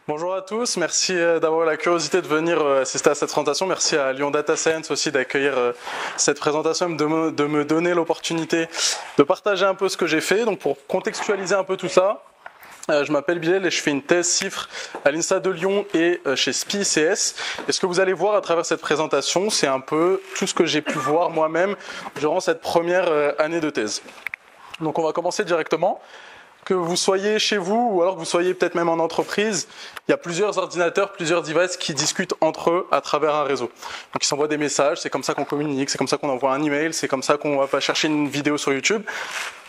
Bonjour à tous, merci d'avoir eu la curiosité de venir assister à cette présentation. Merci à Lyon Data Science aussi d'accueillir cette présentation et de me donner l'opportunité de partager un peu ce que j'ai fait. Donc pour contextualiser un peu tout ça, je m'appelle Bilal et je fais une thèse CIFRE à l'INSA de Lyon et chez SPI-CS. Et ce que vous allez voir à travers cette présentation, c'est un peu tout ce que j'ai pu voir moi-même durant cette première année de thèse. Donc on va commencer directement. Que vous soyez chez vous ou alors que vous soyez peut-être même en entreprise, il y a plusieurs ordinateurs, plusieurs devices qui discutent entre eux à travers un réseau. Donc ils s'envoient des messages, c'est comme ça qu'on communique, c'est comme ça qu'on envoie un email, c'est comme ça qu'on va chercher une vidéo sur YouTube.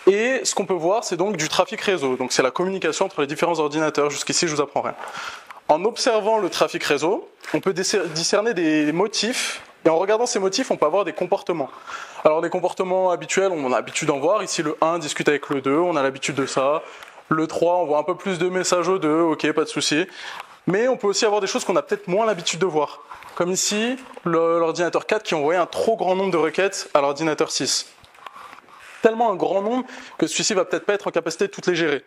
Et ce qu'on peut voir, c'est donc du trafic réseau. Donc c'est la communication entre les différents ordinateurs. Jusqu'ici, je vous apprends rien. En observant le trafic réseau, on peut discerner des motifs. Et en regardant ces motifs, on peut avoir des comportements. Alors les comportements habituels, on a l'habitude d'en voir. Ici, le 1 discute avec le 2, on a l'habitude de ça. Le 3, on voit un peu plus de messages au 2, ok, pas de souci. Mais on peut aussi avoir des choses qu'on a peut-être moins l'habitude de voir. Comme ici, l'ordinateur 4 qui envoyait un trop grand nombre de requêtes à l'ordinateur 6. Tellement un grand nombre que celui-ci va peut-être pas être en capacité de toutes les gérer.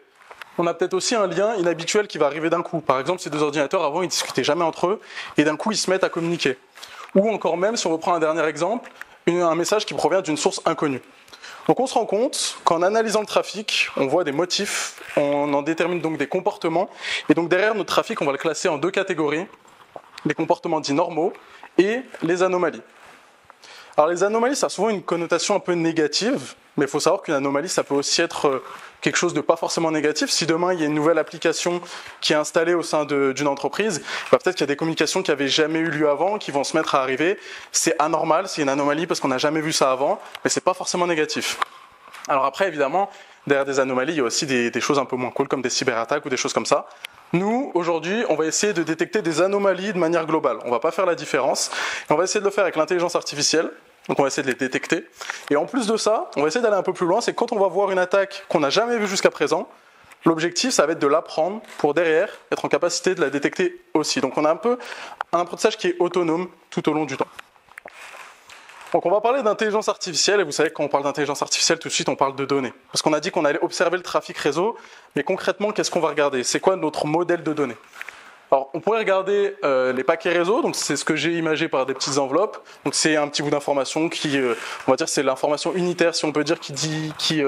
On a peut-être aussi un lien inhabituel qui va arriver d'un coup. Par exemple, ces deux ordinateurs, avant, ils discutaient jamais entre eux, et d'un coup, ils se mettent à communiquer. Ou encore même, si on reprend un dernier exemple, un message qui provient d'une source inconnue. Donc on se rend compte qu'en analysant le trafic, on voit des motifs, on en détermine donc des comportements, et donc derrière notre trafic, on va le classer en deux catégories, les comportements dits normaux et les anomalies. Alors les anomalies, ça a souvent une connotation un peu négative, mais il faut savoir qu'une anomalie, ça peut aussi être quelque chose de pas forcément négatif. Si demain, il y a une nouvelle application qui est installée au sein d'une entreprise, peut-être qu'il y a des communications qui n'avaient jamais eu lieu avant, qui vont se mettre à arriver. C'est anormal, c'est une anomalie parce qu'on n'a jamais vu ça avant, mais c'est pas forcément négatif. Alors après, évidemment, derrière des anomalies, il y a aussi des choses un peu moins cool, comme des cyberattaques ou des choses comme ça. Nous, aujourd'hui, on va essayer de détecter des anomalies de manière globale. On ne va pas faire la différence. On va essayer de le faire avec l'intelligence artificielle. Donc on va essayer de les détecter. Et en plus de ça, on va essayer d'aller un peu plus loin. C'est quand on va voir une attaque qu'on n'a jamais vue jusqu'à présent, l'objectif, ça va être de l'apprendre pour derrière être en capacité de la détecter aussi. Donc on a un peu un apprentissage qui est autonome tout au long du temps. Donc on va parler d'intelligence artificielle, et vous savez que quand on parle d'intelligence artificielle, tout de suite on parle de données. Parce qu'on a dit qu'on allait observer le trafic réseau, mais concrètement, qu'est-ce qu'on va regarder? C'est quoi notre modèle de données? Alors on pourrait regarder les paquets réseau, donc c'est ce que j'ai imagé par des petites enveloppes. Donc c'est un petit bout d'information qui, on va dire c'est l'information unitaire, si on peut dire, qui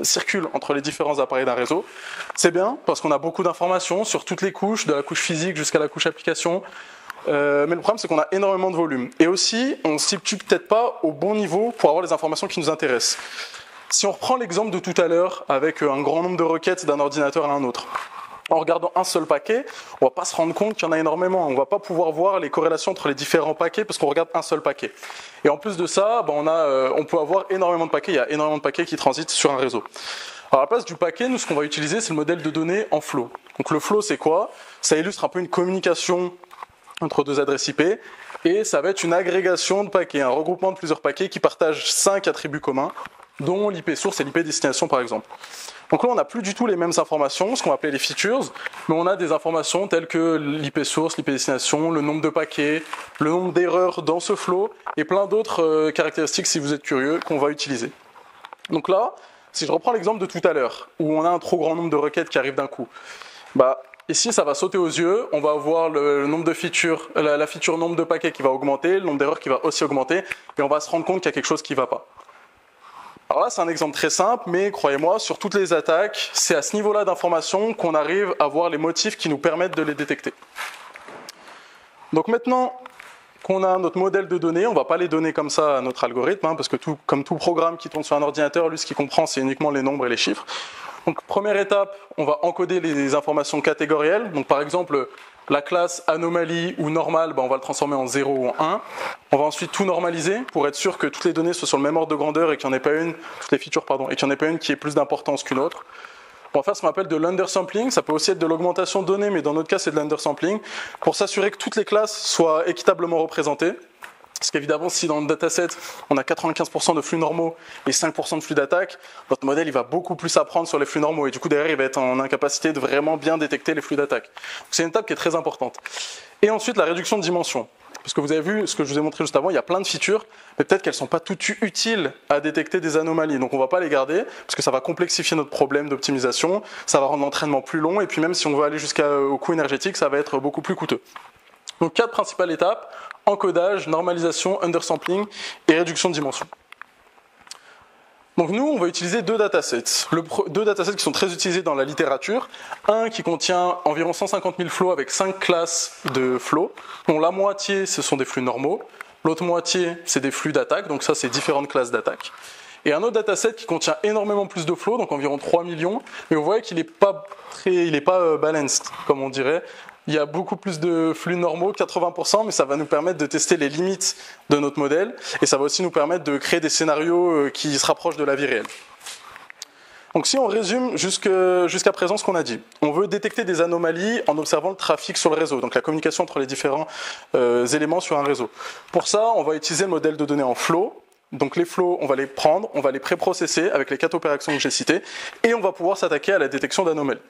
circule entre les différents appareils d'un réseau. C'est bien, parce qu'on a beaucoup d'informations sur toutes les couches, de la couche physique jusqu'à la couche application. Mais le problème, c'est qu'on a énormément de volume. Et aussi, on ne se situe peut-être pas au bon niveau pour avoir les informations qui nous intéressent. Si on reprend l'exemple de tout à l'heure, avec un grand nombre de requêtes d'un ordinateur à un autre, en regardant un seul paquet, on ne va pas se rendre compte qu'il y en a énormément. On ne va pas pouvoir voir les corrélations entre les différents paquets parce qu'on regarde un seul paquet. Et en plus de ça, on peut avoir énormément de paquets. Il y a énormément de paquets qui transitent sur un réseau. Alors à la place du paquet, nous, ce qu'on va utiliser, c'est le modèle de données en flow. Donc le flow, c'est quoi? Ça illustre un peu une communication entre deux adresses IP, et ça va être une agrégation de paquets, un regroupement de plusieurs paquets qui partagent 5 attributs communs, dont l'IP source et l'IP destination par exemple. Donc là, on n'a plus du tout les mêmes informations, ce qu'on va appeler les features, mais on a des informations telles que l'IP source, l'IP destination, le nombre de paquets, le nombre d'erreurs dans ce flow, et plein d'autres caractéristiques, si vous êtes curieux, qu'on va utiliser. Donc là, si je reprends l'exemple de tout à l'heure, où on a un trop grand nombre de requêtes qui arrivent d'un coup, ici, ça va sauter aux yeux, on va avoir le nombre de features, la feature nombre de paquets qui va augmenter, le nombre d'erreurs qui va aussi augmenter, et on va se rendre compte qu'il y a quelque chose qui ne va pas. Alors là, c'est un exemple très simple, mais croyez-moi, sur toutes les attaques, c'est à ce niveau-là d'information qu'on arrive à voir les motifs qui nous permettent de les détecter. Donc maintenant qu'on a notre modèle de données, on ne va pas les donner comme ça à notre algorithme, parce que comme tout programme qui tourne sur un ordinateur, lui, ce qu'il comprend, c'est uniquement les nombres et les chiffres. Donc première étape, on va encoder les informations catégorielles. Donc par exemple, la classe anomalie ou normale, on va le transformer en 0 ou en 1. On va ensuite tout normaliser pour être sûr que toutes les données soient sur le même ordre de grandeur et qu'il n'y en ait pas une, toutes les features, et qu'il n'y en ait pas une qui ait plus d'importance qu'une autre. On va faire ce qu'on appelle de l'undersampling, ça peut aussi être de l'augmentation de données, mais dans notre cas c'est de l'undersampling, pour s'assurer que toutes les classes soient équitablement représentées. Parce qu'évidemment, si dans le dataset, on a 95% de flux normaux et 5% de flux d'attaque, votre modèle il va beaucoup plus apprendre sur les flux normaux. Et du coup, derrière, il va être en incapacité de vraiment bien détecter les flux d'attaque. C'est une étape qui est très importante. Et ensuite, la réduction de dimension. Parce que vous avez vu, ce que je vous ai montré juste avant, il y a plein de features, mais peut-être qu'elles ne sont pas toutes utiles à détecter des anomalies. Donc on ne va pas les garder, parce que ça va complexifier notre problème d'optimisation, ça va rendre l'entraînement plus long, et puis même si on veut aller jusqu'au coût énergétique, ça va être beaucoup plus coûteux. Donc 4 principales étapes: encodage, normalisation, undersampling et réduction de dimension. Donc nous, on va utiliser deux datasets. Deux datasets qui sont très utilisés dans la littérature. Un qui contient environ 150 000 flows avec 5 classes de flows, dont la moitié, ce sont des flux normaux. L'autre moitié, c'est des flux d'attaque, donc ça, c'est différentes classes d'attaque. Et un autre dataset qui contient énormément plus de flows, donc environ 3 millions, mais vous voyez qu'il n'est pas balanced, comme on dirait. Il y a beaucoup plus de flux normaux, 80%, mais ça va nous permettre de tester les limites de notre modèle, et ça va aussi nous permettre de créer des scénarios qui se rapprochent de la vie réelle. Donc si on résume jusqu'à présent ce qu'on a dit, on veut détecter des anomalies en observant le trafic sur le réseau, donc la communication entre les différents éléments sur un réseau. Pour ça, on va utiliser le modèle de données en flow. Donc les flows, on va les prendre, on va les préprocesser avec les 4 opérations que j'ai citées, et on va pouvoir s'attaquer à la détection d'anomalies.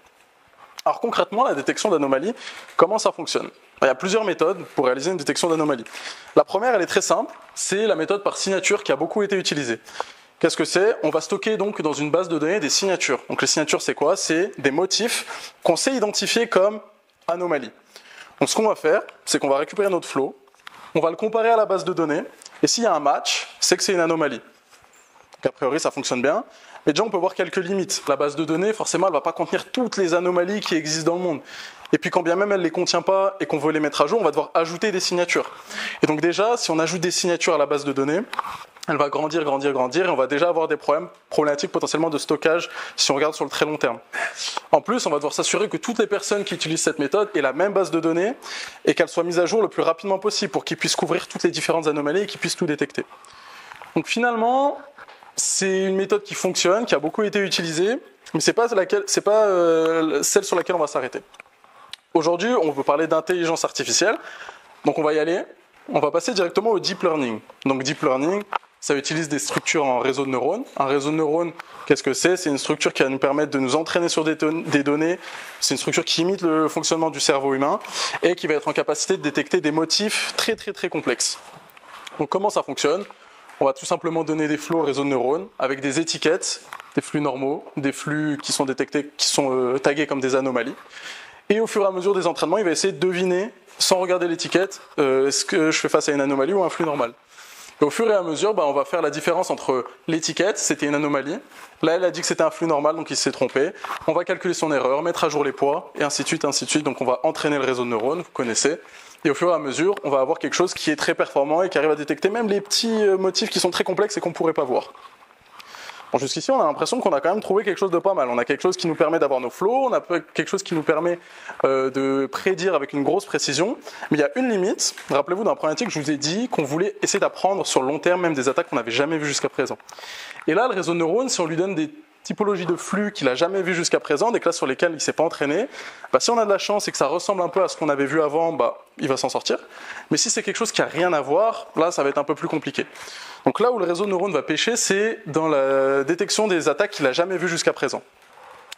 Alors concrètement, la détection d'anomalies, comment ça fonctionne? Il y a plusieurs méthodes pour réaliser une détection d'anomalies. La première, elle est très simple, c'est la méthode par signature qui a beaucoup été utilisée. Qu'est-ce que c'est? On va stocker donc dans une base de données des signatures. Donc les signatures, c'est quoi? C'est des motifs qu'on sait identifier comme anomalies. Donc ce qu'on va faire, c'est qu'on va récupérer notre flow, on va le comparer à la base de données, et s'il y a un match, c'est que c'est une anomalie. Donc a priori, ça fonctionne bien. Mais déjà, on peut voir quelques limites. La base de données, forcément, elle ne va pas contenir toutes les anomalies qui existent dans le monde. Et puis, quand bien même elle ne les contient pas et qu'on veut les mettre à jour, on va devoir ajouter des signatures. Et donc déjà, si on ajoute des signatures à la base de données, elle va grandir, et on va déjà avoir des problématiques potentiellement de stockage si on regarde sur le très long terme. En plus, on va devoir s'assurer que toutes les personnes qui utilisent cette méthode aient la même base de données et qu'elle soit mise à jour le plus rapidement possible pour qu'ils puissent couvrir toutes les différentes anomalies et qu'ils puissent tout détecter. Donc finalement, c'est une méthode qui fonctionne, qui a beaucoup été utilisée, mais ce n'est pas celle sur laquelle on va s'arrêter. Aujourd'hui, on veut parler d'intelligence artificielle, donc on va y aller. On va passer directement au deep learning. Donc deep learning, ça utilise des structures en réseau de neurones. Un réseau de neurones, qu'est-ce que c'est? C'est une structure qui va nous permettre de nous entraîner sur des données. C'est une structure qui imite le fonctionnement du cerveau humain et qui va être en capacité de détecter des motifs très très très complexes. Donc comment ça fonctionne? On va tout simplement donner des flows au réseau de neurones avec des étiquettes, des flux normaux, des flux qui sont détectés, qui sont tagués comme des anomalies. Et au fur et à mesure des entraînements, il va essayer de deviner, sans regarder l'étiquette, est-ce que je fais face à une anomalie ou un flux normal. Et au fur et à mesure, on va faire la différence entre l'étiquette, c'était une anomalie. Là, elle a dit que c'était un flux normal, donc il s'est trompé. On va calculer son erreur, mettre à jour les poids, et ainsi de suite, ainsi de suite. Donc on va entraîner le réseau de neurones, vous connaissez. Et au fur et à mesure, on va avoir quelque chose qui est très performant et qui arrive à détecter même les petits motifs qui sont très complexes et qu'on ne pourrait pas voir. Bon, jusqu'ici, on a l'impression qu'on a quand même trouvé quelque chose de pas mal. On a quelque chose qui nous permet d'avoir nos flows, on a quelque chose qui nous permet de prédire avec une grosse précision. Mais il y a une limite. Rappelez-vous, dans la problématique, je vous ai dit qu'on voulait essayer d'apprendre sur le long terme même des attaques qu'on n'avait jamais vues jusqu'à présent. Et là, le réseau de neurones, si on lui donne des typologies de flux qu'il n'a jamais vues jusqu'à présent, des classes sur lesquelles il ne s'est pas entraîné, si on a de la chance et que ça ressemble un peu à ce qu'on avait vu avant, il va s'en sortir. Mais si c'est quelque chose qui n'a rien à voir, là, ça va être un peu plus compliqué. Donc là où le réseau de neurones va pêcher, c'est dans la détection des attaques qu'il n'a jamais vues jusqu'à présent.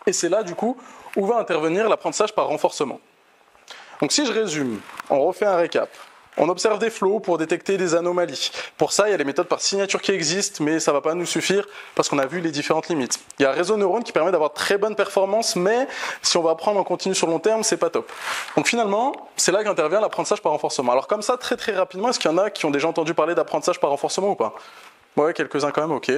Et c'est là, du coup, où va intervenir l'apprentissage par renforcement. Donc si je résume, on refait un récap. On observe des flows pour détecter des anomalies. Pour ça, il y a les méthodes par signature qui existent, mais ça ne va pas nous suffire parce qu'on a vu les différentes limites. Il y a un réseau de neurones qui permet d'avoir très bonne performance, mais si on va apprendre en continu sur le long terme, c'est pas top. Donc finalement, c'est là qu'intervient l'apprentissage par renforcement. Alors comme ça, très très rapidement, est-ce qu'il y en a qui ont déjà entendu parler d'apprentissage par renforcement ou pas? Ouais, quelques-uns quand même, ok.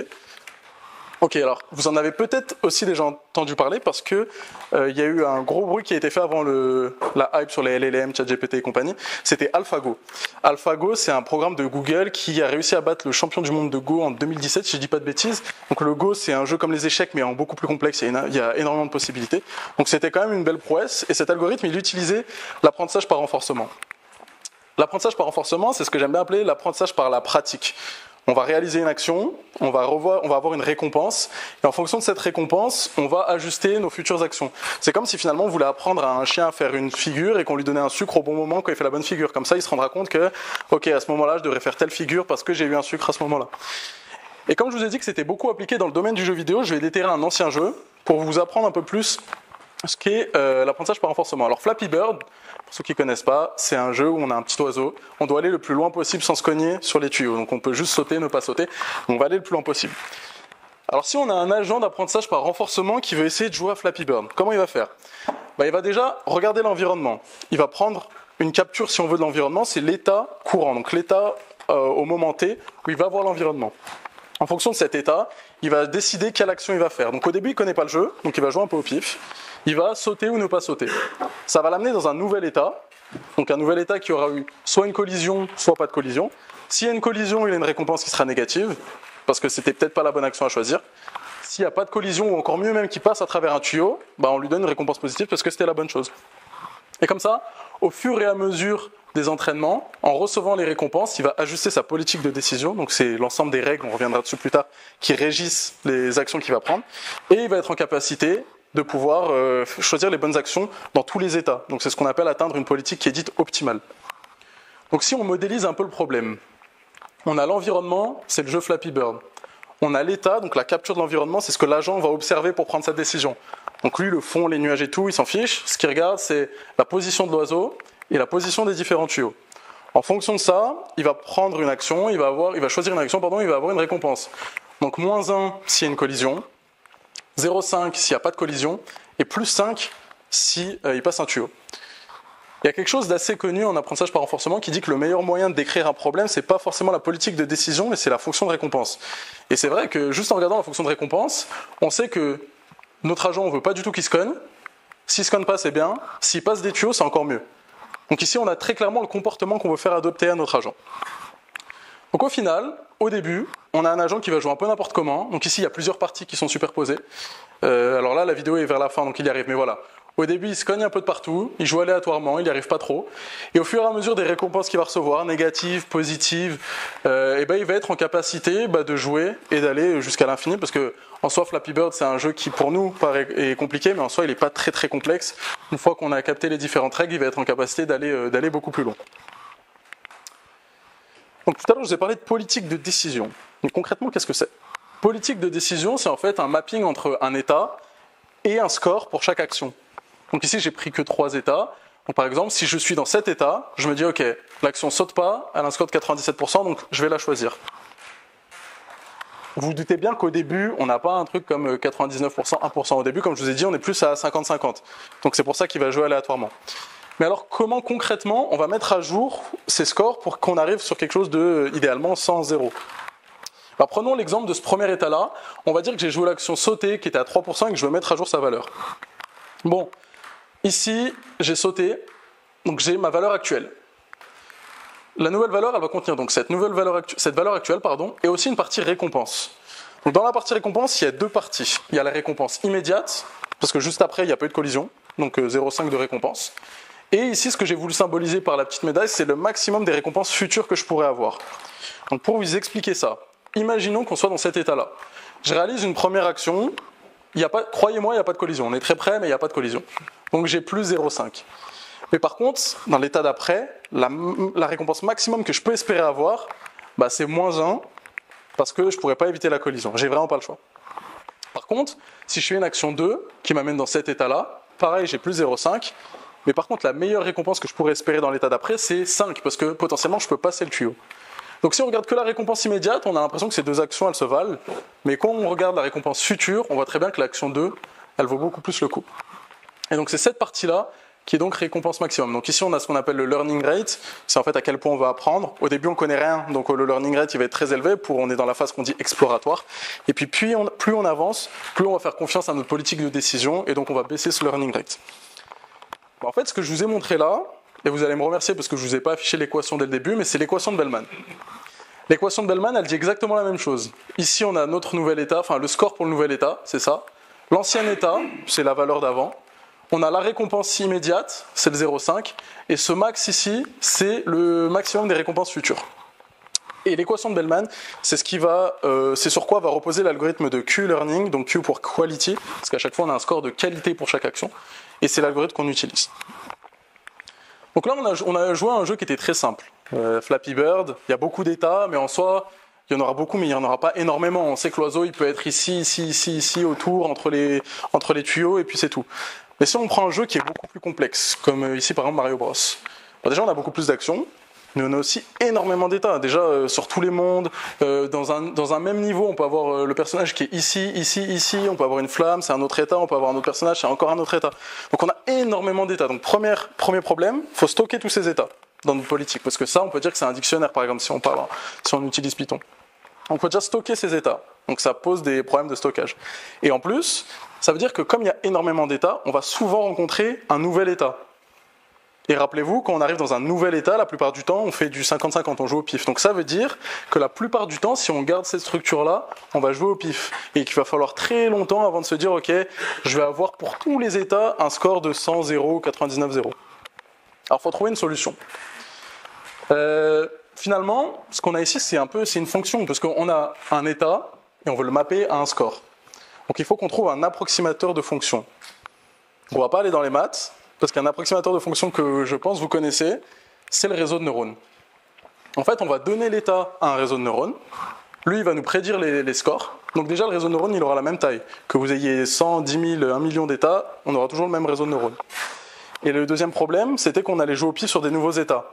Ok, alors vous en avez peut-être aussi déjà entendu parler parce que il y a eu un gros bruit qui a été fait avant la hype sur les LLM, ChatGPT et compagnie. C'était AlphaGo. AlphaGo, c'est un programme de Google qui a réussi à battre le champion du monde de Go en 2017, si je dis pas de bêtises. Donc le Go, c'est un jeu comme les échecs, mais en beaucoup plus complexe. Il y a énormément de possibilités. Donc c'était quand même une belle prouesse. Et cet algorithme, il utilisait l'apprentissage par renforcement. L'apprentissage par renforcement, c'est ce que j'aime bien appeler l'apprentissage par la pratique. On va réaliser une action, on va avoir une récompense, et en fonction de cette récompense, on va ajuster nos futures actions. C'est comme si finalement on voulait apprendre à un chien à faire une figure et qu'on lui donnait un sucre au bon moment quand il fait la bonne figure. Comme ça, il se rendra compte que, ok, à ce moment-là, je devrais faire telle figure parce que j'ai eu un sucre à ce moment-là. Et comme je vous ai dit que c'était beaucoup appliqué dans le domaine du jeu vidéo, je vais déterrer un ancien jeu pour vous apprendre un peu plus ce qui est l'apprentissage par renforcement. Alors Flappy Bird, pour ceux qui ne connaissent pas, c'est un jeu où on a un petit oiseau, on doit aller le plus loin possible sans se cogner sur les tuyaux, donc on peut juste sauter, ne pas sauter, on va aller le plus loin possible. Alors si on a un agent d'apprentissage par renforcement qui veut essayer de jouer à Flappy Bird, comment il va faire? Il va déjà regarder l'environnement, il va prendre une capture si on veut de l'environnement, c'est l'état courant, donc l'état au moment T où il va voir l'environnement. En fonction de cet état, il va décider quelle action il va faire. Donc au début, il ne connaît pas le jeu, donc il va jouer un peu au pif. Il va sauter ou ne pas sauter. Ça va l'amener dans un nouvel état, donc un nouvel état qui aura eu soit une collision, soit pas de collision. S'il y a une collision, il a une récompense qui sera négative, parce que c'était peut-être pas la bonne action à choisir. S'il n'y a pas de collision, ou encore mieux même qu'il passe à travers un tuyau, on lui donne une récompense positive parce que c'était la bonne chose. Et comme ça, au fur et à mesure des entraînements, en recevant les récompenses, il va ajuster sa politique de décision, donc c'est l'ensemble des règles, on reviendra dessus plus tard, qui régissent les actions qu'il va prendre, et il va être en capacité de pouvoir choisir les bonnes actions dans tous les états. Donc c'est ce qu'on appelle atteindre une politique qui est dite optimale. Donc si on modélise un peu le problème, on a l'environnement, c'est le jeu Flappy Bird. On a l'état, donc la capture de l'environnement, c'est ce que l'agent va observer pour prendre sa décision. Donc lui, le fond, les nuages et tout, il s'en fiche. Ce qu'il regarde, c'est la position de l'oiseau et la position des différents tuyaux. En fonction de ça, il va prendre une action, il va choisir une action, il va avoir une récompense. Donc -1 s'il y a une collision, 0,5 s'il n'y a pas de collision, et +5 s'il passe un tuyau. Il y a quelque chose d'assez connu en apprentissage par renforcement qui dit que le meilleur moyen de décrire un problème, c'est pas forcément la politique de décision, mais c'est la fonction de récompense. Et c'est vrai que juste en regardant la fonction de récompense, on sait que notre agent, on veut pas du tout qu'il se cogne. S'il se cogne pas, c'est bien. S'il passe des tuyaux, c'est encore mieux. Donc ici, on a très clairement le comportement qu'on veut faire adopter à notre agent. Donc au final, au début, on a un agent qui va jouer un peu n'importe comment. Donc ici, il y a plusieurs parties qui sont superposées. Alors là, la vidéo est vers la fin, donc il y arrive. Mais voilà. Au début, il se cogne un peu de partout, il joue aléatoirement, il n'y arrive pas trop. Et au fur et à mesure des récompenses qu'il va recevoir, négatives, positives, il va être en capacité de jouer et d'aller jusqu'à l'infini. Parce que en soi, Flappy Bird, c'est un jeu qui pour nous est compliqué, mais en soi, il n'est pas très très complexe. Une fois qu'on a capté les différentes règles, il va être en capacité d'aller beaucoup plus loin. Donc tout à l'heure, je vous ai parlé de politique de décision. Mais concrètement, qu'est-ce que c'est? Politique de décision, c'est en fait un mapping entre un état et un score pour chaque action. Donc ici, j'ai pris que 3 états. Donc par exemple, si je suis dans cet état, je me dis, ok, l'action saute pas, elle a un score de 97%, donc je vais la choisir. Vous vous doutez bien qu'au début, on n'a pas un truc comme 99%, 1%. Au début, comme je vous ai dit, on est plus à 50-50. Donc c'est pour ça qu'il va jouer aléatoirement. Mais alors, comment concrètement, on va mettre à jour ces scores pour qu'on arrive sur quelque chose de, idéalement, 100-0 ? Alors, prenons l'exemple de ce premier état-là. On va dire que j'ai joué l'action sauter qui était à 3% et que je veux mettre à jour sa valeur. Bon, ici, j'ai sauté, donc j'ai ma valeur actuelle. La nouvelle valeur, elle va contenir donc cette valeur actuelle, et aussi une partie récompense. Donc dans la partie récompense, il y a 2 parties. Il y a la récompense immédiate, parce que juste après, il n'y a pas eu de collision, donc 0,5 de récompense. Et ici, ce que j'ai voulu symboliser par la petite médaille, c'est le maximum des récompenses futures que je pourrais avoir. Donc pour vous expliquer ça, imaginons qu'on soit dans cet état-là. Je réalise une première action, croyez-moi, il n'y a pas de collision. On est très près, mais il n'y a pas de collision. Donc j'ai plus 0,5. Mais par contre, dans l'état d'après, la récompense maximum que je peux espérer avoir, c'est -1, parce que je ne pourrais pas éviter la collision. J'ai vraiment pas le choix. Par contre, si je fais une action 2, qui m'amène dans cet état-là, pareil, j'ai plus 0,5. Mais par contre, la meilleure récompense que je pourrais espérer dans l'état d'après, c'est 5, parce que potentiellement, je peux passer le tuyau. Donc si on regarde que la récompense immédiate, on a l'impression que ces 2 actions, elles se valent. Mais quand on regarde la récompense future, on voit très bien que l'action 2, elle vaut beaucoup plus le coup. Et donc c'est cette partie-là qui est donc récompense maximum. Donc ici, on a ce qu'on appelle le learning rate. C'est en fait à quel point on va apprendre. Au début, on ne connaît rien, donc le learning rate, il va être très élevé. On est dans la phase qu'on dit exploratoire. Et puis plus on avance, plus on va faire confiance à notre politique de décision, et donc on va baisser ce learning rate. En fait, ce que je vous ai montré là, et vous allez me remercier parce que je ne vous ai pas affiché l'équation dès le début, mais c'est l'équation de Bellman. L'équation de Bellman, elle dit exactement la même chose. Ici, on a notre nouvel état, enfin le score pour le nouvel état, c'est ça. L'ancien état, c'est la valeur d'avant. On a la récompense immédiate, c'est le 0,5. Et ce max ici, c'est le maximum des récompenses futures. Et l'équation de Bellman, c'est sur quoi va reposer l'algorithme de Q-learning, donc Q pour quality, parce qu'à chaque fois, on a un score de qualité pour chaque action. Et c'est l'algorithme qu'on utilise. Donc là, on a joué à un jeu qui était très simple. Flappy Bird, il y a beaucoup d'états, mais en soi, il y en aura beaucoup, mais il n'y en aura pas énormément. On sait que l'oiseau, il peut être ici, autour, entre les tuyaux, et puis c'est tout. Mais si on prend un jeu qui est beaucoup plus complexe, comme ici par exemple Mario Bros, bon, déjà on a beaucoup plus d'actions, mais on a aussi énormément d'états. Déjà sur tous les mondes, dans un même niveau, on peut avoir le personnage qui est ici, ici, ici, on peut avoir une flamme, c'est un autre état, on peut avoir un autre personnage, c'est encore un autre état. Donc on a énormément d'états. Donc premier problème, il faut stocker tous ces états dans notre politique, parce que ça, on peut dire que c'est un dictionnaire par exemple, si on utilise Python. On peut déjà stocker ces états. Donc ça pose des problèmes de stockage. Et en plus, ça veut dire que comme il y a énormément d'états, on va souvent rencontrer un nouvel état. Et rappelez-vous, quand on arrive dans un nouvel état, la plupart du temps, on fait du 50-50, on joue au pif. Donc ça veut dire que la plupart du temps, si on garde cette structure-là, on va jouer au pif. Et qu'il va falloir très longtemps avant de se dire, ok, je vais avoir pour tous les états un score de 100, 0, 99, 0. Alors il faut trouver une solution. Finalement, ce qu'on a ici, c'est une fonction, parce qu'on a un état, et on veut le mapper à un score. Donc il faut qu'on trouve un approximateur de fonction. On ne va pas aller dans les maths, parce qu'un approximateur de fonction que je pense vous connaissez, c'est le réseau de neurones. En fait, on va donner l'état à un réseau de neurones, lui il va nous prédire les scores, donc déjà le réseau de neurones il aura la même taille, que vous ayez 100, 10 000, 1 million d'états, on aura toujours le même réseau de neurones. Et le deuxième problème, c'était qu'on allait jouer au pif sur des nouveaux états.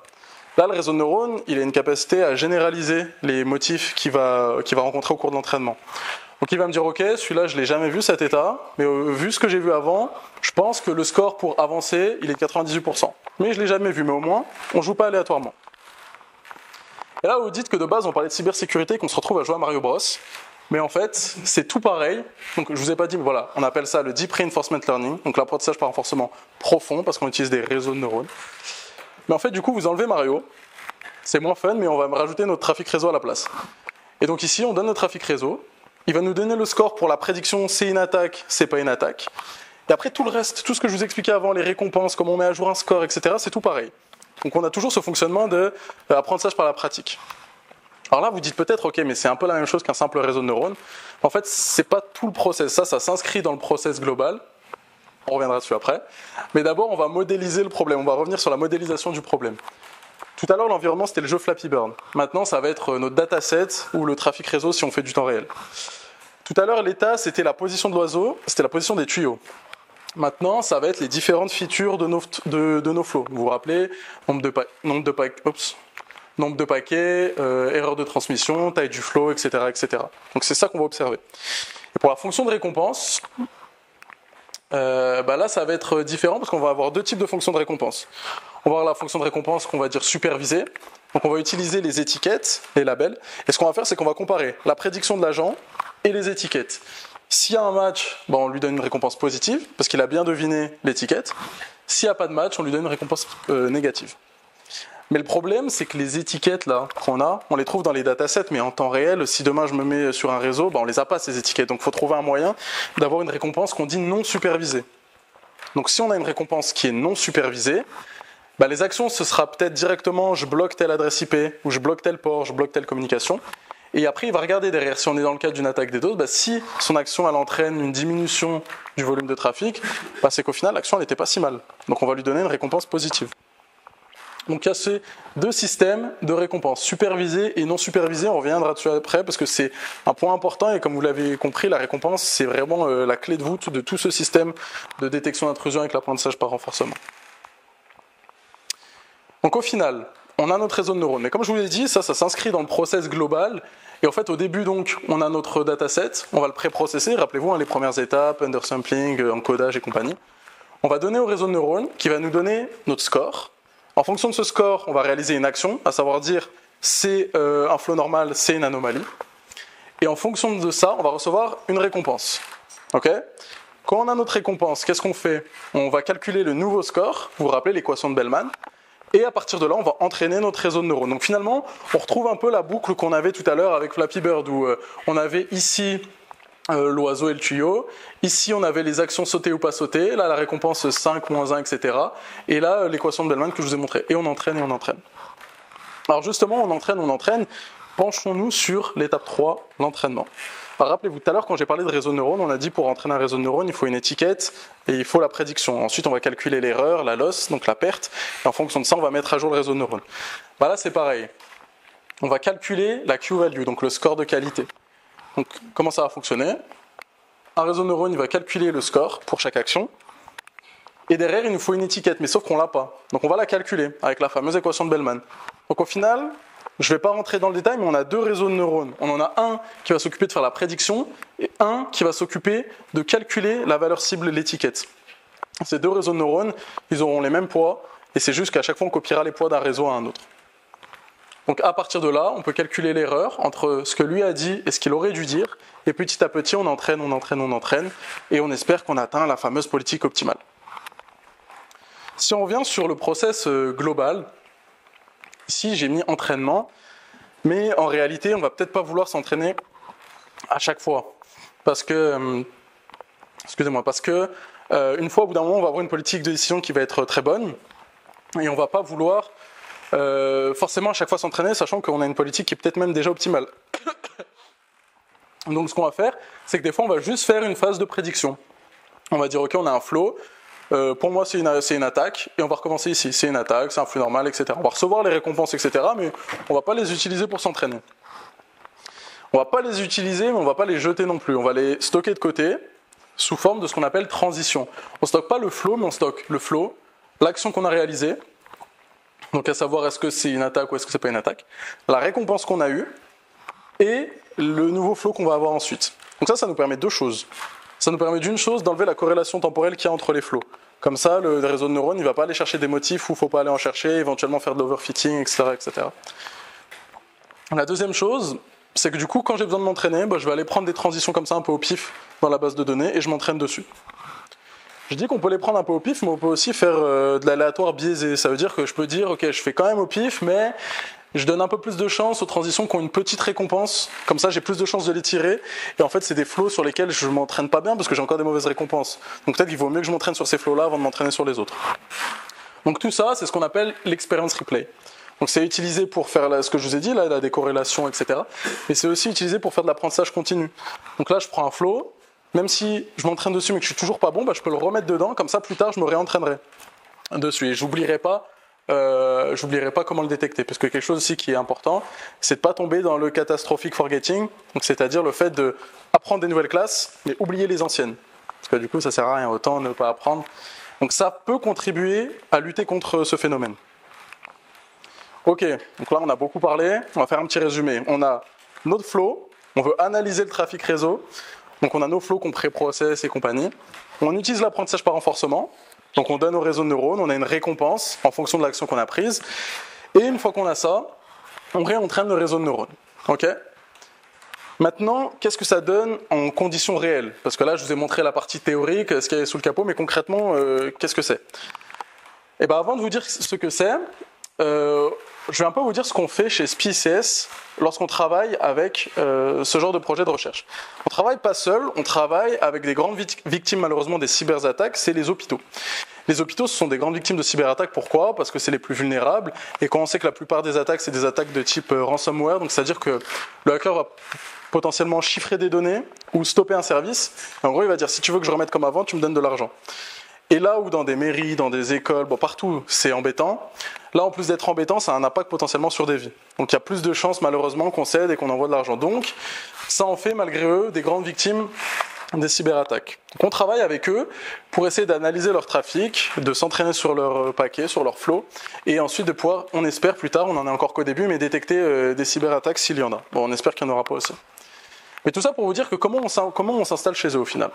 Là, le réseau de neurones, il a une capacité à généraliser les motifs qu'il va rencontrer au cours de l'entraînement. Donc il va me dire, ok, celui-là, je ne l'ai jamais vu cet état, mais vu ce que j'ai vu avant, je pense que le score pour avancer, il est de 98%. Mais je ne l'ai jamais vu, mais au moins, on ne joue pas aléatoirement. Et là, vous dites que de base, on parlait de cybersécurité, qu'on se retrouve à jouer à Mario Bros. Mais en fait, c'est tout pareil. Donc je ne vous ai pas dit, mais voilà, on appelle ça le Deep Reinforcement Learning, donc l'apprentissage par renforcement profond, parce qu'on utilise des réseaux de neurones. Mais en fait, du coup, vous enlevez Mario, c'est moins fun, mais on va rajouter notre trafic réseau à la place. Et donc ici, on donne notre trafic réseau, il va nous donner le score pour la prédiction, c'est une attaque, c'est pas une attaque. Et après, tout le reste, tout ce que je vous expliquais avant, les récompenses, comment on met à jour un score, etc., c'est tout pareil. Donc on a toujours ce fonctionnement d'apprentissage par la pratique. Alors là, vous dites peut-être, ok, mais c'est un peu la même chose qu'un simple réseau de neurones. En fait, c'est pas tout le process, ça s'inscrit dans le process global. On reviendra dessus après. Mais d'abord, on va modéliser le problème. On va revenir sur la modélisation du problème. Tout à l'heure, l'environnement, c'était le jeu Flappy Bird. Maintenant, ça va être notre dataset ou le trafic réseau si on fait du temps réel. Tout à l'heure, l'état, c'était la position de l'oiseau, c'était la position des tuyaux. Maintenant, ça va être les différentes features de nos flows. Vous vous rappelez, nombre de paquets, erreur de transmission, taille du flow, etc., etc. Donc c'est ça qu'on va observer. Et pour la fonction de récompense, là, ça va être différent parce qu'on va avoir deux types de fonctions de récompense. On va avoir la fonction de récompense qu'on va dire supervisée. Donc on va utiliser les étiquettes, les labels. Et ce qu'on va faire, c'est qu'on va comparer la prédiction de l'agent et les étiquettes. S'il y a un match, on lui donne une récompense positive parce qu'il a bien deviné l'étiquette. S'il n'y a pas de match, on lui donne une récompense négative. Mais le problème, c'est que les étiquettes là qu'on a, on les trouve dans les datasets, mais en temps réel, si demain je me mets sur un réseau, on les a pas ces étiquettes. Donc il faut trouver un moyen d'avoir une récompense qu'on dit non supervisée. Donc si on a une récompense qui est non supervisée, les actions, ce sera peut-être directement je bloque telle adresse IP, ou je bloque tel port, je bloque telle communication. Et après, il va regarder derrière, si on est dans le cadre d'une attaque des doses, si son action elle entraîne une diminution du volume de trafic, c'est qu'au final, l'action n'était pas si mal. Donc on va lui donner une récompense positive. Donc il y a ces deux systèmes de récompense, supervisé et non supervisé, on reviendra dessus après parce que c'est un point important et comme vous l'avez compris, la récompense c'est vraiment la clé de voûte de tout ce système de détection d'intrusion avec l'apprentissage par renforcement. Donc au final, on a notre réseau de neurones, mais comme je vous l'ai dit, ça s'inscrit dans le process global et en fait au début donc on a notre dataset, on va le pré-processer, rappelez-vous les premières étapes, undersampling, encodage et compagnie. On va donner au réseau de neurones qui va nous donner notre score. En fonction de ce score, on va réaliser une action, à savoir dire c'est un flow normal, c'est une anomalie. Et en fonction de ça, on va recevoir une récompense. Okay ? Quand on a notre récompense, qu'est-ce qu'on fait ? On va calculer le nouveau score, vous vous rappelez l'équation de Bellman, et à partir de là, on va entraîner notre réseau de neurones. Donc finalement, on retrouve un peu la boucle qu'on avait tout à l'heure avec Flappy Bird, où on avait ici l'oiseau et le tuyau. Ici, on avait les actions sauter ou pas sauter. Là, la récompense 5, -1, etc. Et là, l'équation de Bellman que je vous ai montrée. Et on entraîne et on entraîne. Alors justement, on entraîne. Penchons-nous sur l'étape 3, l'entraînement. Alors rappelez-vous, tout à l'heure, quand j'ai parlé de réseau de neurones, on a dit pour entraîner un réseau de neurones, il faut une étiquette et il faut la prédiction. Ensuite, on va calculer l'erreur, la loss, donc la perte. Et en fonction de ça, on va mettre à jour le réseau de neurones. Là, c'est pareil. On va calculer la Q-value, donc le score de qualité. Donc, comment ça va fonctionner ? Un réseau de neurones, il va calculer le score pour chaque action. Et derrière, il nous faut une étiquette, mais sauf qu'on l'a pas. Donc on va la calculer avec la fameuse équation de Bellman. Donc au final, je ne vais pas rentrer dans le détail, mais on a deux réseaux de neurones. On en a un qui va s'occuper de faire la prédiction et un qui va s'occuper de calculer la valeur cible, l'étiquette. Ces deux réseaux de neurones, ils auront les mêmes poids, et c'est juste qu'à chaque fois, on copiera les poids d'un réseau à un autre. Donc à partir de là, on peut calculer l'erreur entre ce que lui a dit et ce qu'il aurait dû dire, et petit à petit, on entraîne, et on espère qu'on atteint la fameuse politique optimale. Si on revient sur le process global, ici j'ai mis entraînement, mais en réalité, on va peut-être pas vouloir s'entraîner à chaque fois, parce que, une fois au bout d'un moment, on va avoir une politique de décision qui va être très bonne, et on va pas vouloir forcément à chaque fois s'entraîner, sachant qu'on a une politique qui est peut-être même déjà optimale. Donc ce qu'on va faire, c'est que des fois on va juste faire une phase de prédiction. On va dire ok, on a un flow, pour moi c'est une attaque, et on va recommencer ici, c'est une attaque, c'est un flux normal, etc. On va recevoir les récompenses, etc. mais on va pas les utiliser pour s'entraîner. On va pas les utiliser, mais on va pas les jeter non plus. On va les stocker de côté, sous forme de ce qu'on appelle transition. On stocke pas le flow, mais on stocke le flow, l'action qu'on a réalisée, donc à savoir est-ce que c'est une attaque ou est-ce que c'est pas une attaque, la récompense qu'on a eue, et le nouveau flow qu'on va avoir ensuite. Donc ça nous permet deux choses. Ça nous permet d'une chose, d'enlever la corrélation temporelle qu'il y a entre les flows. Comme ça, le réseau de neurones, il ne va pas aller chercher des motifs où il ne faut pas aller en chercher, éventuellement faire de l'overfitting, etc., etc. La deuxième chose, c'est que du coup, quand j'ai besoin de m'entraîner, je vais aller prendre des transitions comme ça un peu au pif dans la base de données et je m'entraîne dessus. Je dis qu'on peut les prendre un peu au pif, mais on peut aussi faire de l'aléatoire biaisé. Ça veut dire que je peux dire, ok, je fais quand même au pif, mais je donne un peu plus de chance aux transitions qui ont une petite récompense. Comme ça, j'ai plus de chances de les tirer. Et en fait, c'est des flows sur lesquels je ne m'entraîne pas bien parce que j'ai encore des mauvaises récompenses. Donc peut-être qu'il vaut mieux que je m'entraîne sur ces flows-là avant de m'entraîner sur les autres. Donc tout ça, c'est ce qu'on appelle l'experience replay. Donc c'est utilisé pour faire ce que je vous ai dit, là, des corrélations, etc. Mais c'est aussi utilisé pour faire de l'apprentissage continu. Donc là, je prends un flow. Même si je m'entraîne dessus mais que je suis toujours pas bon, je peux le remettre dedans, comme ça plus tard je me réentraînerai dessus. Et j'oublierai pas comment le détecter, parce que quelque chose aussi qui est important, c'est de pas tomber dans le catastrophic forgetting, donc c'est-à-dire le fait de apprendre des nouvelles classes, mais oublier les anciennes. Parce que du coup ça sert à rien, autant ne pas apprendre. Donc ça peut contribuer à lutter contre ce phénomène. Ok, donc là on a beaucoup parlé, on va faire un petit résumé. On a notre flow, on veut analyser le trafic réseau. Donc on a nos flows qu'on pré-processe et compagnie. On utilise l'apprentissage par renforcement. Donc on donne au réseau de neurones, on a une récompense en fonction de l'action qu'on a prise. Et une fois qu'on a ça, on réentraîne le réseau de neurones. Ok ? Maintenant, qu'est-ce que ça donne en conditions réelles ? Parce que là, je vous ai montré la partie théorique, ce qu'il y a sous le capot, mais concrètement, qu'est-ce que c'est ? Et bien avant de vous dire ce que c'est, je vais un peu vous dire ce qu'on fait chez SPICS lorsqu'on travaille avec ce genre de projet de recherche. On ne travaille pas seul, on travaille avec des grandes victimes malheureusement des cyberattaques, c'est les hôpitaux. Les hôpitaux, ce sont des grandes victimes de cyberattaques, pourquoi ? Parce que c'est les plus vulnérables, et quand on sait que la plupart des attaques, c'est des attaques de type ransomware, donc c'est-à-dire que le hacker va potentiellement chiffrer des données ou stopper un service, en gros il va dire si tu veux que je remette comme avant, tu me donnes de l'argent. Et là où dans des mairies, dans des écoles, partout c'est embêtant, là en plus d'être embêtant, ça a un impact potentiellement sur des vies. Donc il y a plus de chances malheureusement qu'on cède et qu'on envoie de l'argent. Donc ça en fait malgré eux des grandes victimes des cyberattaques. Donc on travaille avec eux pour essayer d'analyser leur trafic, de s'entraîner sur leur paquet, sur leur flow, et ensuite de pouvoir, on espère plus tard, on n'en est encore qu'au début, mais détecter des cyberattaques s'il y en a. Bon, on espère qu'il n'y en aura pas aussi. Mais tout ça pour vous dire que comment on s'installe chez eux au final.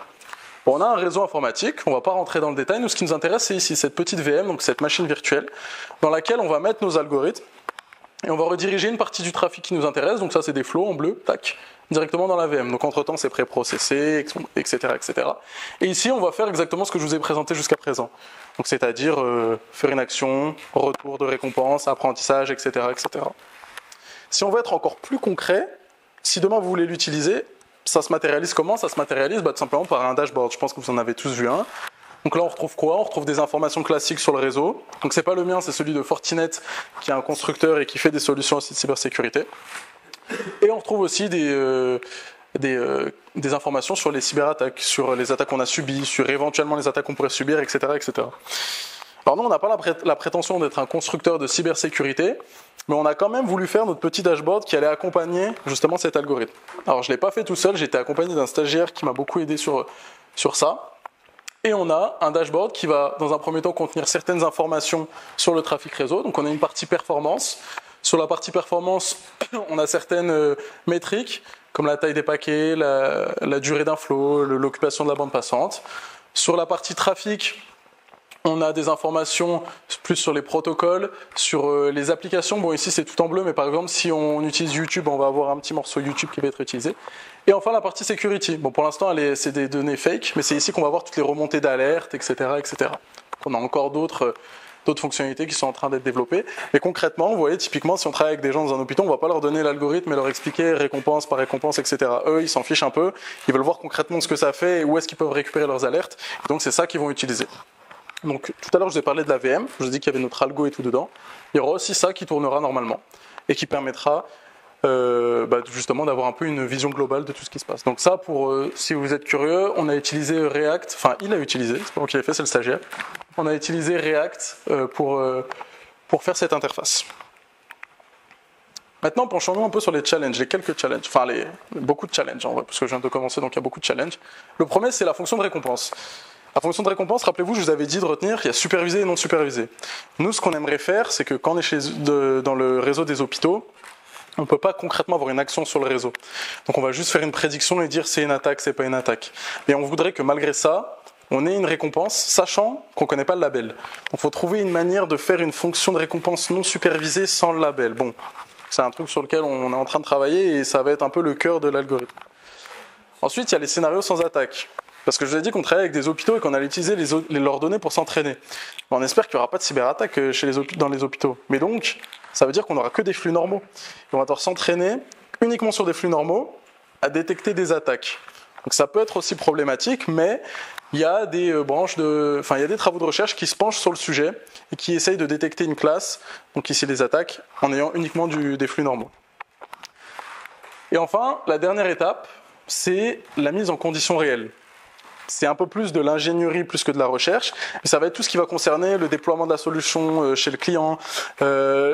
Bon, on a un réseau informatique, on ne va pas rentrer dans le détail, nous ce qui nous intéresse c'est ici, cette petite VM, donc cette machine virtuelle, dans laquelle on va mettre nos algorithmes, et on va rediriger une partie du trafic qui nous intéresse, donc ça c'est des flows en bleu, tac, directement dans la VM. Donc entre temps c'est préprocessé, etc., etc. Et ici on va faire exactement ce que je vous ai présenté jusqu'à présent. Donc c'est-à-dire faire une action, retour de récompense, apprentissage, etc., etc. Si on veut être encore plus concret, si demain vous voulez l'utiliser, ça se matérialise comment ? Ça se matérialise tout simplement par un dashboard. Je pense que vous en avez tous vu un. Donc là, on retrouve quoi ? On retrouve des informations classiques sur le réseau. Donc c'est pas le mien, c'est celui de Fortinet, qui est un constructeur et qui fait des solutions aussi de cybersécurité. Et on retrouve aussi des informations sur les cyberattaques, sur les attaques qu'on a subies, sur éventuellement les attaques qu'on pourrait subir, etc., etc. Alors nous, on n'a pas la prétention d'être un constructeur de cybersécurité, mais on a quand même voulu faire notre petit dashboard qui allait accompagner justement cet algorithme. Alors je ne l'ai pas fait tout seul, j'ai été accompagné d'un stagiaire qui m'a beaucoup aidé sur ça. Et on a un dashboard qui va, dans un premier temps, contenir certaines informations sur le trafic réseau. Donc on a une partie performance. Sur la partie performance, on a certaines métriques, comme la taille des paquets, la durée d'un flow, l'occupation de la bande passante. Sur la partie trafic, on a des informations plus sur les protocoles, sur les applications. Bon, ici c'est tout en bleu, mais par exemple, si on utilise YouTube, on va avoir un petit morceau YouTube qui va être utilisé. Et enfin, la partie security. Bon, pour l'instant, c'est des données fake, mais c'est ici qu'on va voir toutes les remontées d'alerte, etc., etc. On a encore d'autres fonctionnalités qui sont en train d'être développées. Mais concrètement, vous voyez, typiquement, si on travaille avec des gens dans un hôpital, on ne va pas leur donner l'algorithme et leur expliquer récompense par récompense, etc. Eux, ils s'en fichent un peu. Ils veulent voir concrètement ce que ça fait et où est-ce qu'ils peuvent récupérer leurs alertes. Et donc, c'est ça qu'ils vont utiliser. Donc tout à l'heure je vous ai parlé de la VM, je vous ai dit qu'il y avait notre algo et tout dedans. Il y aura aussi ça qui tournera normalement et qui permettra justement d'avoir un peu une vision globale de tout ce qui se passe. Donc ça, si vous êtes curieux, on a utilisé React, enfin il a utilisé, c'est pas moi qui l'ai fait, c'est le stagiaire. On a utilisé React pour faire cette interface. Maintenant, penchons-nous un peu sur les challenges, les quelques challenges, enfin beaucoup de challenges en vrai, parce que je viens de commencer, donc il y a beaucoup de challenges. Le premier, c'est la fonction de récompense. La fonction de récompense, rappelez-vous, je vous avais dit de retenir qu'il y a supervisé et non supervisé. Nous, ce qu'on aimerait faire, c'est que quand on est dans le réseau des hôpitaux, on ne peut pas concrètement avoir une action sur le réseau. Donc on va juste faire une prédiction et dire c'est une attaque, c'est pas une attaque. Et on voudrait que malgré ça, on ait une récompense, sachant qu'on ne connaît pas le label. Donc il faut trouver une manière de faire une fonction de récompense non supervisée sans le label. Bon, c'est un truc sur lequel on est en train de travailler et ça va être un peu le cœur de l'algorithme. Ensuite, il y a les scénarios sans attaque. Parce que je vous ai dit qu'on travaille avec des hôpitaux et qu'on allait utiliser leurs données pour s'entraîner. On espère qu'il n'y aura pas de cyberattaque dans les hôpitaux. Mais donc, ça veut dire qu'on n'aura que des flux normaux. Et on va devoir s'entraîner uniquement sur des flux normaux à détecter des attaques. Donc ça peut être aussi problématique, mais il y a des il y a des travaux de recherche qui se penchent sur le sujet et qui essayent de détecter une classe, donc ici les attaques, en ayant uniquement des flux normaux. Et enfin, la dernière étape, c'est la mise en conditions réelles. C'est un peu plus de l'ingénierie plus que de la recherche, mais ça va être tout ce qui va concerner le déploiement de la solution chez le client,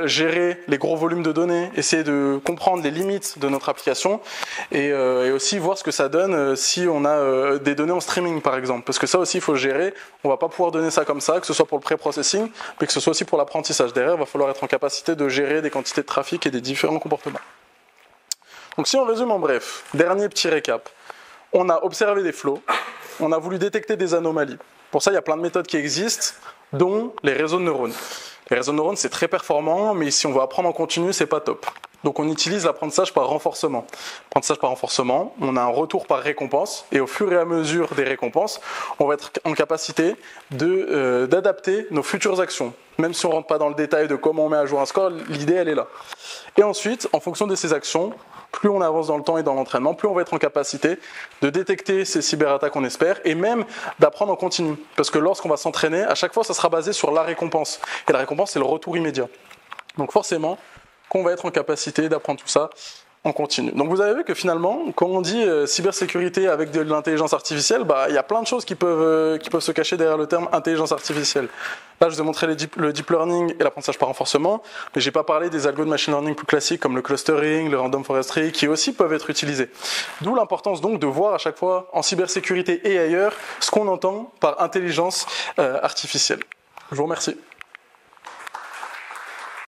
gérer les gros volumes de données, essayer de comprendre les limites de notre application et aussi voir ce que ça donne si on a des données en streaming par exemple, parce que ça aussi il faut gérer, on va pas pouvoir donner ça comme ça, que ce soit pour le pré-processing, mais que ce soit aussi pour l'apprentissage. Derrière, il va falloir être en capacité de gérer des quantités de trafic et des différents comportements. Donc si on résume en bref, dernier petit récap, on a observé des flows, on a voulu détecter des anomalies. Pour ça, il y a plein de méthodes qui existent, dont les réseaux de neurones. Les réseaux de neurones, c'est très performant, mais si on veut apprendre en continu, c'est pas top. Donc on utilise l'apprentissage par renforcement. L'apprentissage par renforcement, on a un retour par récompense, et au fur et à mesure des récompenses, on va être en capacité d'adapter nos futures actions. Même si on ne rentre pas dans le détail de comment on met à jour un score, l'idée elle est là. Et ensuite, en fonction de ces actions, plus on avance dans le temps et dans l'entraînement, plus on va être en capacité de détecter ces cyberattaques, on espère, et même d'apprendre en continu. Parce que lorsqu'on va s'entraîner, à chaque fois, ça sera basé sur la récompense. Et la récompense, c'est le retour immédiat. Donc forcément, qu'on va être en capacité d'apprendre tout ça en continu. Donc vous avez vu que finalement, quand on dit cybersécurité avec de l'intelligence artificielle, il y a plein de choses qui peuvent se cacher derrière le terme intelligence artificielle. Là, je vous ai montré le deep learning et l'apprentissage par renforcement, mais j'ai pas parlé des algos de machine learning plus classiques comme le clustering, le random forestry, qui aussi peuvent être utilisés. D'où l'importance donc de voir à chaque fois en cybersécurité et ailleurs ce qu'on entend par intelligence artificielle. Je vous remercie.